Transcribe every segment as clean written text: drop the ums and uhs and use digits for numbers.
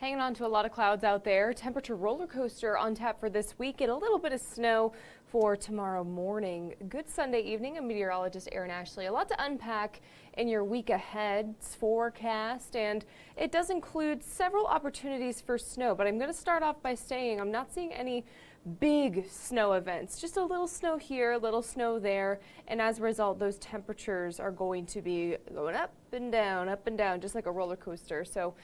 Hanging on to a lot of clouds out there. Temperature roller coaster on tap for this week and a little bit of snow for tomorrow morning. Good Sunday evening. I'm meteorologist Erin Ashley. A lot to unpack in your week ahead's forecast, and it does include several opportunities for snow, but I'm going to start off by saying I'm not seeing any big snow events, just a little snow here, a little snow there, and as a result those temperatures are going to be going up and down, just like a roller coaster. So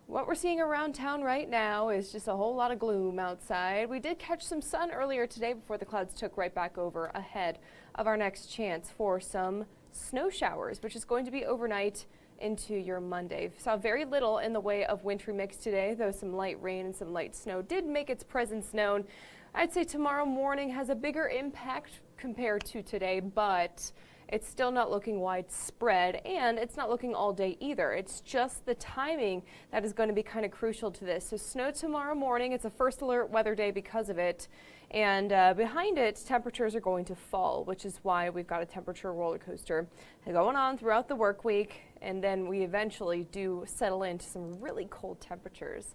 what we're seeing around town right now is just a whole lot of gloom outside. We did catch some sun earlier today before the clouds took right back over ahead of our next chance for some snow showers, which is going to be overnight into your Monday. Saw very little in the way of wintry mix today, though some light rain and some light snow did make its presence known. I'd say tomorrow morning has a bigger impact compared to today, but it's still not looking widespread, and it's not looking all day either. It's just the timing that is going to be kind of crucial to this. So snow tomorrow morning. It's a first alert weather day because of it. And behind it, temperatures are going to fall, which is why we've got a temperature roller coaster going on throughout the work week. And then we eventually do settle into some really cold temperatures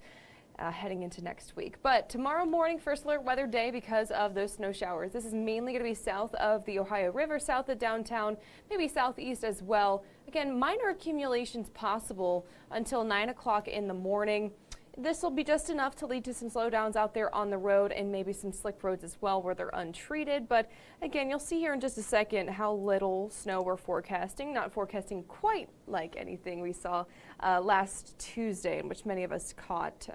heading into next week. But tomorrow morning, first alert weather day because of those snow showers. This is mainly going to be south of the Ohio River, south of downtown, maybe southeast as well. Again, minor accumulations possible until 9 o'clock in the morning. This will be just enough to lead to some slowdowns out there on the road and maybe some slick roads as well where they're untreated. But again, you'll see here in just a second how little snow we're forecasting, not forecasting quite like anything we saw last Tuesday, in which many of us caught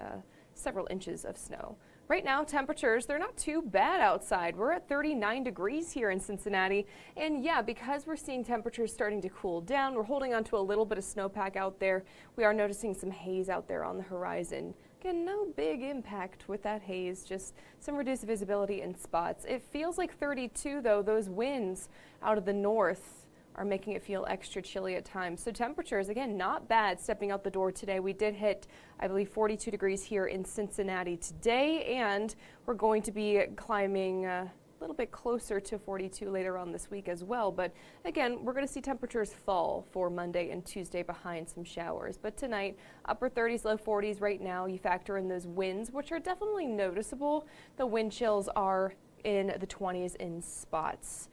several inches of snow. Right now, temperatures, they're not too bad outside. We're at 39 degrees here in Cincinnati. And yeah, because we're seeing temperatures starting to cool down, we're holding on to a little bit of snowpack out there. We are noticing some haze out there on the horizon. Again, no big impact with that haze, just some reduced visibility in spots. It feels like 32 though. Those winds out of the north are making it feel extra chilly at times. So temperatures, again, not bad stepping out the door today. We did hit, I believe, 42 degrees here in Cincinnati today, and we're going to be climbing a little bit closer to 42 later on this week as well. But again, we're going to see temperatures fall for Monday and Tuesday behind some showers. But tonight, upper 30s, low 40s right now. You factor in those winds, which are definitely noticeable. The wind chills are in the 20s in spots.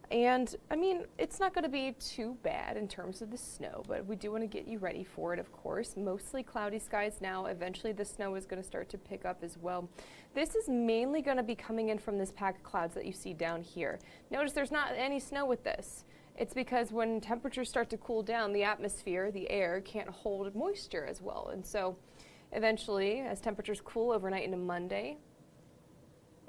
And I mean, it's not going to be too bad in terms of the snow, but we do want to get you ready for it, of course. Mostly cloudy skies now. Eventually the snow is going to start to pick up as well. This is mainly going to be coming in from this pack of clouds that you see down here. Notice there's not any snow with this. It's because when temperatures start to cool down, the atmosphere, the air, can't hold moisture as well. And so eventually, as temperatures cool overnight into Monday,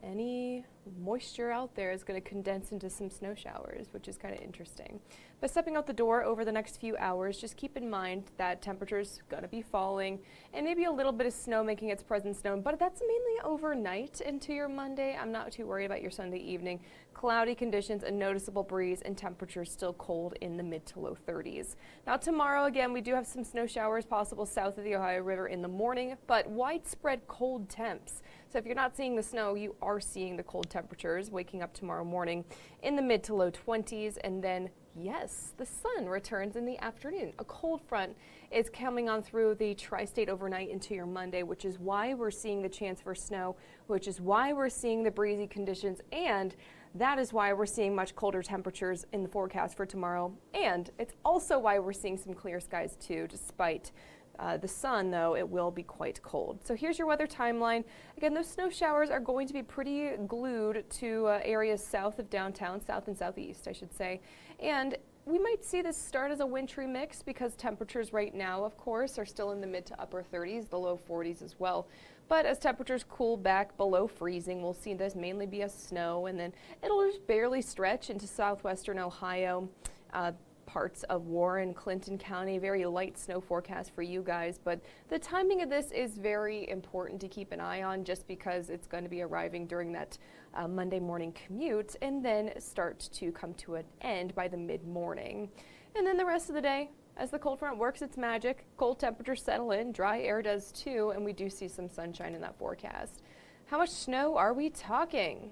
any moisture out there is going to condense into some snow showers, which is kind of interesting. But stepping out the door over the next few hours, just keep in mind that temperatures going to be falling and maybe a little bit of snow making its presence known, but that's mainly overnight into your Monday. I'm not too worried about your Sunday evening. Cloudy conditions, a noticeable breeze, and temperatures still cold in the mid to low 30s. Now tomorrow, again, we do have some snow showers possible south of the Ohio River in the morning, but widespread cold temps. So if you're not seeing the snow, you are seeing the cold temperatures waking up tomorrow morning in the mid to low 20s. And then, yes, the sun returns in the afternoon. A cold front is coming on through the tri-state overnight into your Monday, which is why we're seeing the chance for snow, which is why we're seeing the breezy conditions, and that is why we're seeing much colder temperatures in the forecast for tomorrow. And it's also why we're seeing some clear skies too, despite the sun, though, it will be quite cold. So here's your weather timeline. Again, those snow showers are going to be pretty glued to areas south of downtown, south and southeast, I should say. And we might see this start as a wintry mix because temperatures right now, of course, are still in the mid to upper 30s, the low 40s as well. But as temperatures cool back below freezing, we'll see this mainly be a snow, and then it'll just barely stretch into southwestern Ohio. Parts of Warren, Clinton County, very light snow forecast for you guys, but the timing of this is very important to keep an eye on just because it's going to be arriving during that Monday morning commute and then start to come to an end by the mid-morning. And then the rest of the day, as the cold front works its magic, cold temperatures settle in, dry air does too, and we do see some sunshine in that forecast. How much snow are we talking?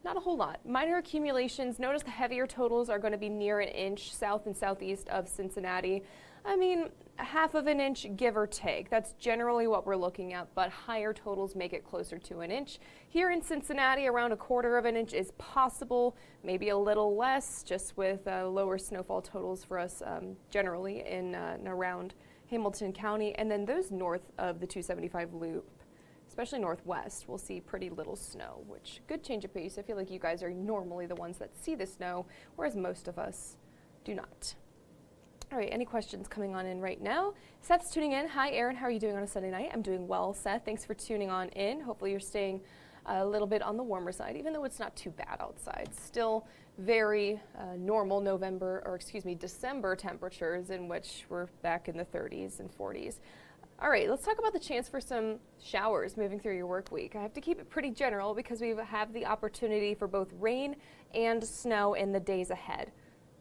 not a whole lot. Minor accumulations. Notice the heavier totals are going to be near an inch south and southeast of Cincinnati. I mean, half of an inch, give or take. That's generally what we're looking at, but higher totals make it closer to an inch. Here in Cincinnati, around a quarter of an inch is possible, maybe a little less, just with lower snowfall totals for us generally in and around Hamilton County. And then those north of the 275 loop, especially northwest, we'll see pretty little snow, which good change of pace. I feel like you guys are normally the ones that see the snow, whereas most of us do not. All right, any questions coming on in right now? Seth's tuning in. Hi, Erin. How are you doing on a Sunday night? I'm doing well, Seth. Thanks for tuning on in. Hopefully you're staying a little bit on the warmer side, even though it's not too bad outside. Still very normal December temperatures, in which we're back in the 30s and 40s. All right, let's talk about the chance for some showers moving through your work week. I have to keep it pretty general because we have the opportunity for both rain and snow in the days ahead.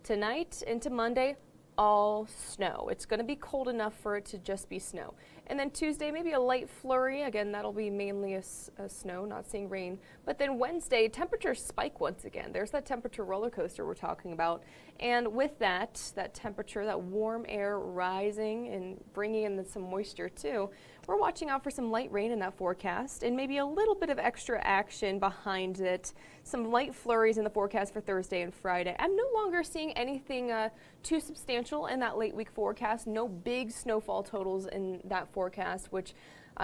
Tonight into Monday, all snow. It's going to be cold enough for it to just be snow. And then Tuesday, maybe a light flurry. Again, that'll be mainly a snow, not seeing rain. But then Wednesday, temperatures spike once again. There's that temperature roller coaster we're talking about. And with that temperature, that warm air rising and bringing in some moisture too, we're watching out for some light rain in that forecast and maybe a little bit of extra action behind it. Some light flurries in the forecast for Thursday and Friday. I'm no longer seeing anything too substantial in that late week forecast. No big snowfall totals in that forecast, which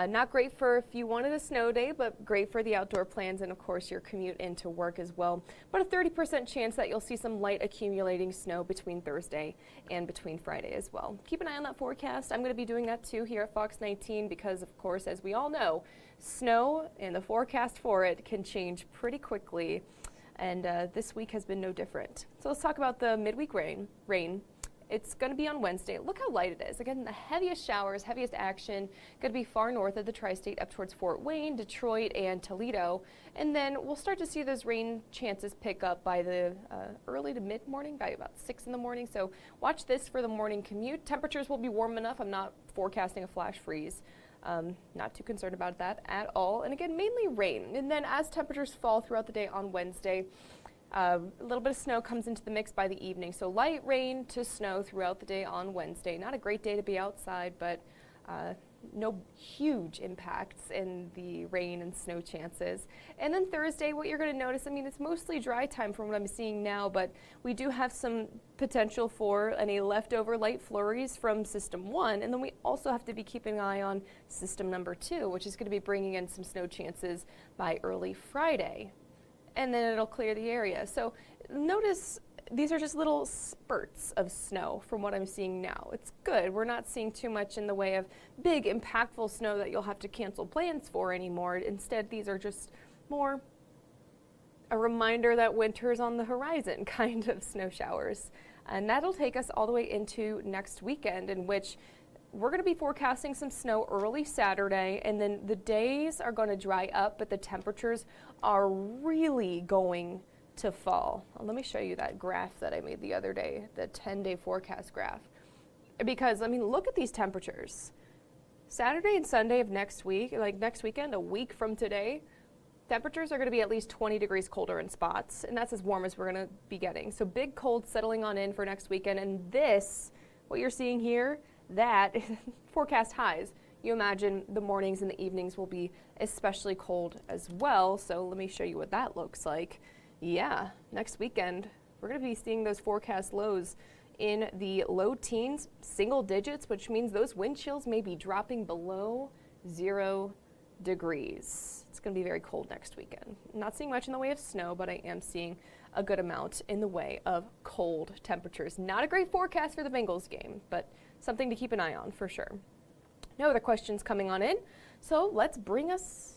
not great for if you wanted a snow day, but great for the outdoor plans and of course your commute into work as well. But a 30% chance that you'll see some light accumulating snow between Thursday and between Friday as well. Keep an eye on that forecast. I'm going to be doing that too here at Fox 19 because of course, as we all know, snow and the forecast for it can change pretty quickly. And this week has been no different. So let's talk about the midweek rain. It's going to be on Wednesday. Look how light it is. Again, the heaviest showers, heaviest action, going to be far north of the tri-state up towards Fort Wayne, Detroit, and Toledo. And then we'll start to see those rain chances pick up by the early to mid-morning, by about 6 in the morning. So watch this for the morning commute. Temperatures will be warm enough. I'm not forecasting a flash freeze. Not too concerned about that at all. And again, mainly rain. And then as temperatures fall throughout the day on Wednesday, a little bit of snow comes into the mix by the evening. So light rain to snow throughout the day on Wednesday. Not a great day to be outside, but no huge impacts in the rain and snow chances. And then Thursday, what you're going to notice, I mean, it's mostly dry time from what I'm seeing now, but we do have some potential for any leftover light flurries from System 1. And then we also have to be keeping an eye on System number 2, which is going to be bringing in some snow chances by early Friday. And then it'll clear the area. So notice these are just little spurts of snow from what I'm seeing now. It's good. We're not seeing too much in the way of big, impactful snow that you'll have to cancel plans for anymore. Instead, these are just more a reminder that winter's on the horizon kind of snow showers. And that'll take us all the way into next weekend, in which we're going to be forecasting some snow early Saturday, and then the days are going to dry up, but the temperatures are really going to fall. Let me show you that graph that I made the other day, the 10-day forecast graph. Because, I mean, look at these temperatures. Saturday and Sunday of next week, like next weekend, a week from today, temperatures are going to be at least 20 degrees colder in spots, and that's as warm as we're going to be getting. So big cold settling on in for next weekend, and this, what you're seeing here, that forecast highs. You imagine the mornings and the evenings will be especially cold as well. So let me show you what that looks like. Yeah, next weekend, we're going to be seeing those forecast lows in the low teens, single digits, which means those wind chills may be dropping below 0 degrees. It's going to be very cold next weekend. I'm not seeing much in the way of snow, but I am seeing a good amount in the way of cold temperatures. Not a great forecast for the Bengals game, but something to keep an eye on for sure. No other questions coming on in, so let's bring us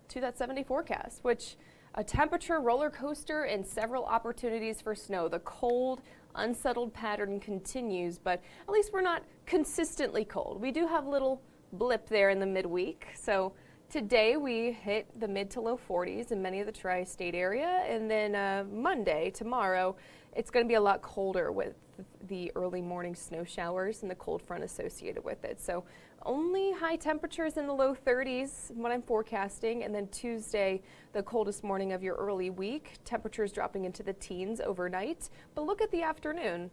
to that 7-day forecast, which a temperature roller coaster and several opportunities for snow. The cold, unsettled pattern continues, but at least we're not consistently cold. We do have a little blip there in the midweek, so Today we hit the mid to low 40s in many of the tri-state area, and then Monday, tomorrow, it's going to be a lot colder with the early morning snow showers and the cold front associated with it. So only high temperatures in the low 30s, what I'm forecasting, and then Tuesday, the coldest morning of your early week, temperatures dropping into the teens overnight. But look at the afternoon.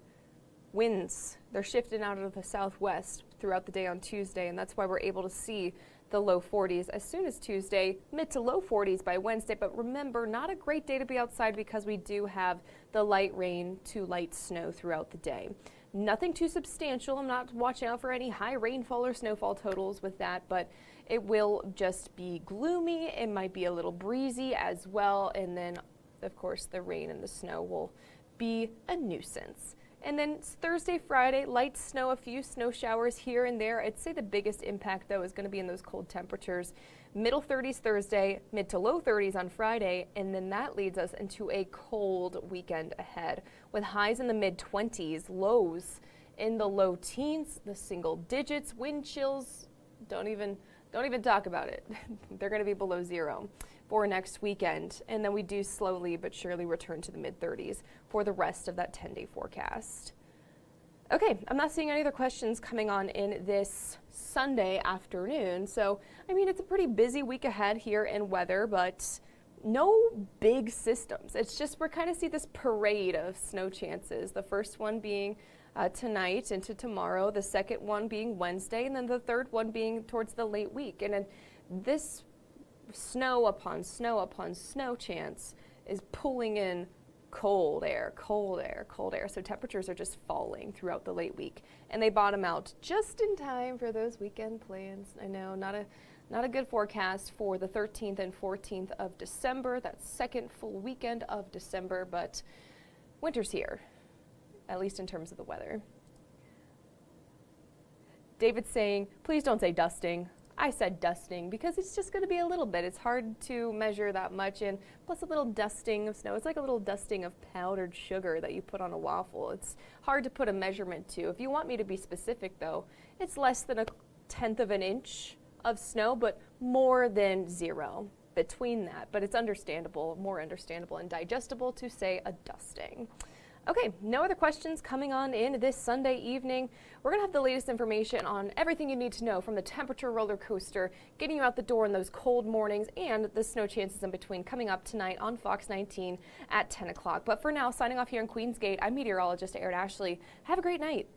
Winds, they're shifting out of the southwest throughout the day on Tuesday, and that's why we're able to see the low 40s as soon as Tuesday, mid to low 40s by Wednesday. But remember, not a great day to be outside because we do have the light rain to light snow throughout the day. Nothing too substantial. I'm not watching out for any high rainfall or snowfall totals with that, but it will just be gloomy. It might be a little breezy as well, and then of course the rain and the snow will be a nuisance. And then Thursday, Friday, light snow, a few snow showers here and there. I'd say the biggest impact, though, is going to be in those cold temperatures. Middle 30s Thursday, mid to low 30s on Friday, and then that leads us into a cold weekend ahead with highs in the mid-20s, lows in the low teens, the single digits, wind chills, don't even talk about it. They're going to be below zero for next weekend, and then we do slowly but surely return to the mid-30s for the rest of that 10-day forecast. Okay, I'm not seeing any other questions coming on in this Sunday afternoon, so I mean it's a pretty busy week ahead here in weather, but no big systems. It's just we're kind of see this parade of snow chances. The first one being tonight into tomorrow, the second one being Wednesday, and then the third one being towards the late week. And then this snow upon snow upon snow chance is pulling in cold air, cold air, cold air. So temperatures are just falling throughout the late week, and they bottom out just in time for those weekend plans. I know, not a good forecast for the 13th and 14th of December, that second full weekend of December, but winter's here, at least in terms of the weather. David's saying, please don't say dusting. I said dusting because it's just going to be a little bit. It's hard to measure that much, and plus a little dusting of snow. It's like a little dusting of powdered sugar that you put on a waffle. It's hard to put a measurement to. If you want me to be specific, though, it's less than 1/10 of an inch of snow, but more than zero between that. But it's understandable, more understandable and digestible to say a dusting. Okay, no other questions coming on in this Sunday evening. We're going to have the latest information on everything you need to know from the temperature roller coaster, getting you out the door in those cold mornings, and the snow chances in between coming up tonight on Fox 19 at 10 o'clock. But for now, signing off here in Queens Gate, I'm meteorologist Erin Ashley. Have a great night.